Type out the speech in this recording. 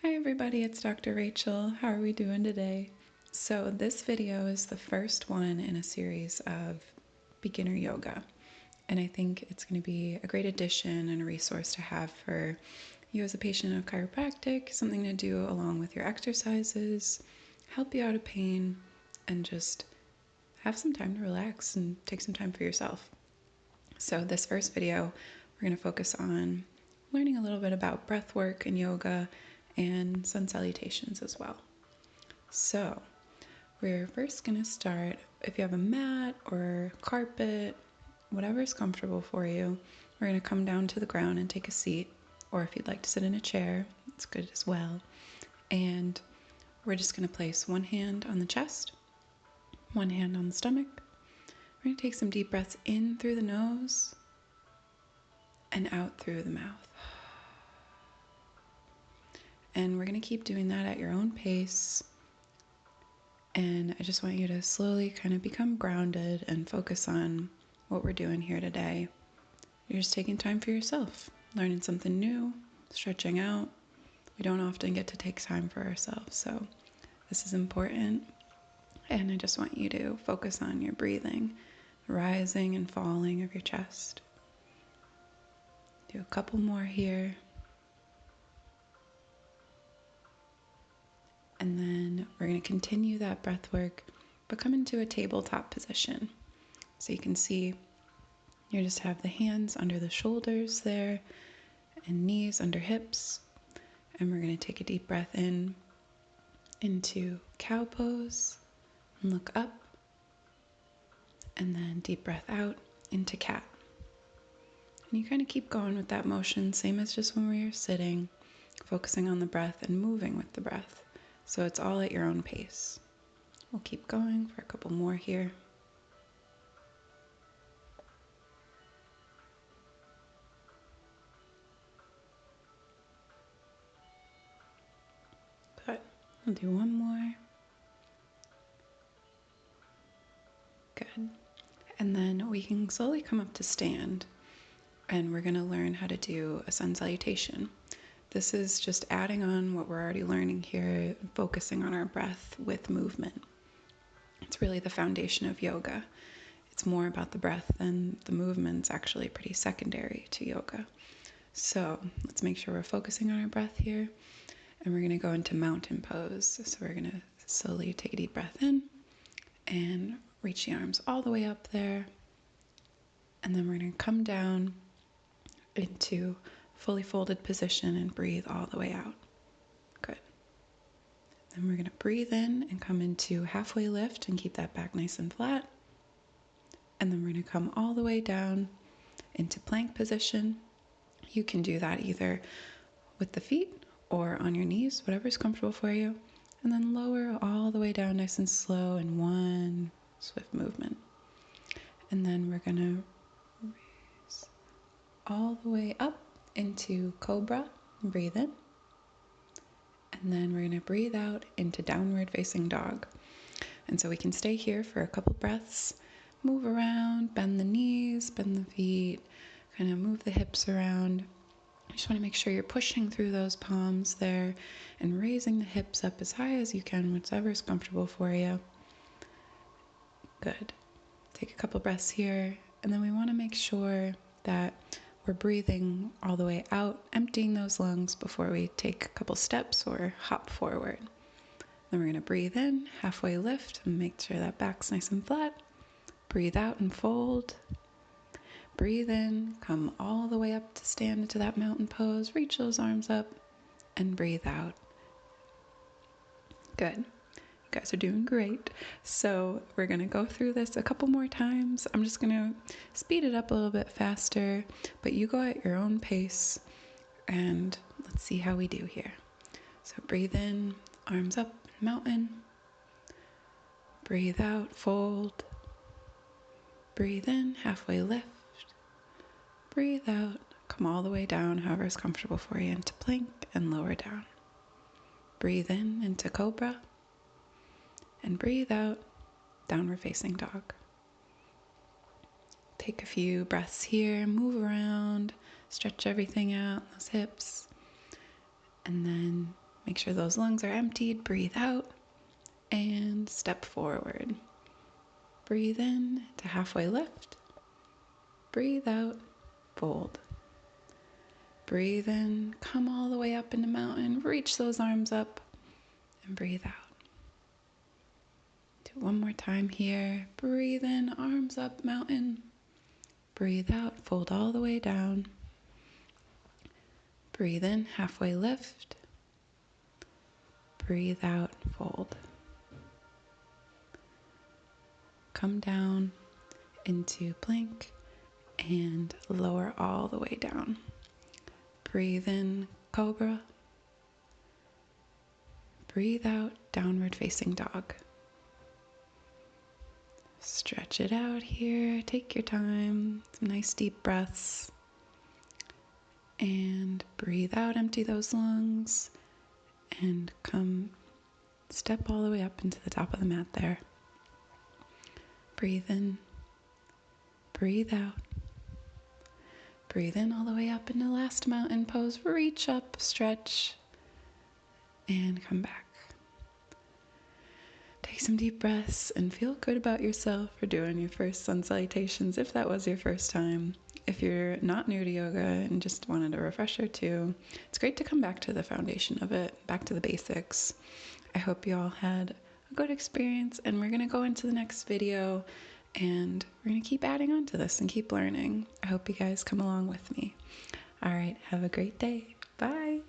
Hi everybody, it's Dr. Rachel. How are we doing today? So this video is the first one in a series of beginner yoga, and I think it's going to be a great addition and a resource to have for you as a patient of chiropractic, something to do along with your exercises, help you out of pain, and just have some time to relax and take some time for yourself. So this first video, we're going to focus on learning a little bit about breath work and yoga and sun salutations as well. So we're first going to start, if you have a mat or carpet, whatever is comfortable for you, we're going to come down to the ground and take a seat, or if you'd like to sit in a chair, it's good as well. And we're just going to place one hand on the chest, one hand on the stomach. We're going to take some deep breaths in through the nose and out through the mouth. And we're going to keep doing that at your own pace. And I just want you to slowly kind of become grounded and focus on what we're doing here today. You're just taking time for yourself, learning something new, stretching out. We don't often get to take time for ourselves, so this is important. And I just want you to focus on your breathing, rising and falling of your chest. Do a couple more here. And then we're going to continue that breath work, but come into a tabletop position. So you can see you just have the hands under the shoulders there and knees under hips. And we're going to take a deep breath in into cow pose and look up. And then deep breath out into cat. And you kind of keep going with that motion, same as just when we were sitting, focusing on the breath and moving with the breath. So it's all at your own pace. We'll keep going for a couple more here. Good. We'll do one more. Good. And then we can slowly come up to stand, and we're going to learn how to do a sun salutation. This is just adding on what we're already learning here, focusing on our breath with movement. It's really the foundation of yoga. It's more about the breath, and the movement's actually pretty secondary to yoga. So let's make sure we're focusing on our breath here, and we're going to go into mountain pose. So we're going to slowly take a deep breath in and reach the arms all the way up there, and then we're going to come down into fully folded position and breathe all the way out. Good. Then we're going to breathe in and come into halfway lift and keep that back nice and flat. And then we're going to come all the way down into plank position. You can do that either with the feet or on your knees, whatever's comfortable for you. And then lower all the way down nice and slow in one swift movement. And then we're going to raise all the way up into cobra. Breathe in. And then we're going to breathe out into downward facing dog. And so we can stay here for a couple breaths, move around, bend the knees, bend the feet, kind of move the hips around. You just want to make sure you're pushing through those palms there and raising the hips up as high as you can, whatever is comfortable for you. Good. Take a couple breaths here, and then we want to make sure that we're breathing all the way out, emptying those lungs before we take a couple steps or hop forward. Then we're going to breathe in, halfway lift, and make sure that back's nice and flat. Breathe out and fold. Breathe in, come all the way up to stand into that mountain pose, reach those arms up, and breathe out. Good. You guys are doing great. So we're going to go through this a couple more times. I'm just going to speed it up a little bit faster, but you go at your own pace, and let's see how we do here. So breathe in, arms up, mountain. Breathe out, fold. Breathe in, halfway lift. Breathe out, come all the way down, however is comfortable for you, into plank and lower down. Breathe in into cobra. And breathe out, downward facing dog. Take a few breaths here, move around, stretch everything out, those hips. And then Make sure those lungs are emptied. Breathe out and step forward. Breathe in to halfway lift. Breathe out, fold. Breathe in, come all the way up into mountain. Reach those arms up and breathe out. Do it one more time here. Breathe in, arms up, mountain. Breathe out, fold all the way down. Breathe in, halfway lift. Breathe out, fold. Come down into plank and lower all the way down. Breathe in, cobra. Breathe out, downward facing dog. Stretch it out here. Take your time. Some nice deep breaths. And breathe out, empty those lungs. And come step all the way up into the top of the mat there. Breathe in. Breathe out. Breathe in all the way up into last mountain pose. Reach up, stretch, and come back. Take some deep breaths and feel good about yourself for doing your first sun salutations if that was your first time. If you're not new to yoga and just wanted a refresher too, it's great to come back to the foundation of it, back to the basics. I hope you all had a good experience, and we're going to go into the next video and we're going to keep adding on to this and keep learning. I hope you guys come along with me. All right, have a great day. Bye.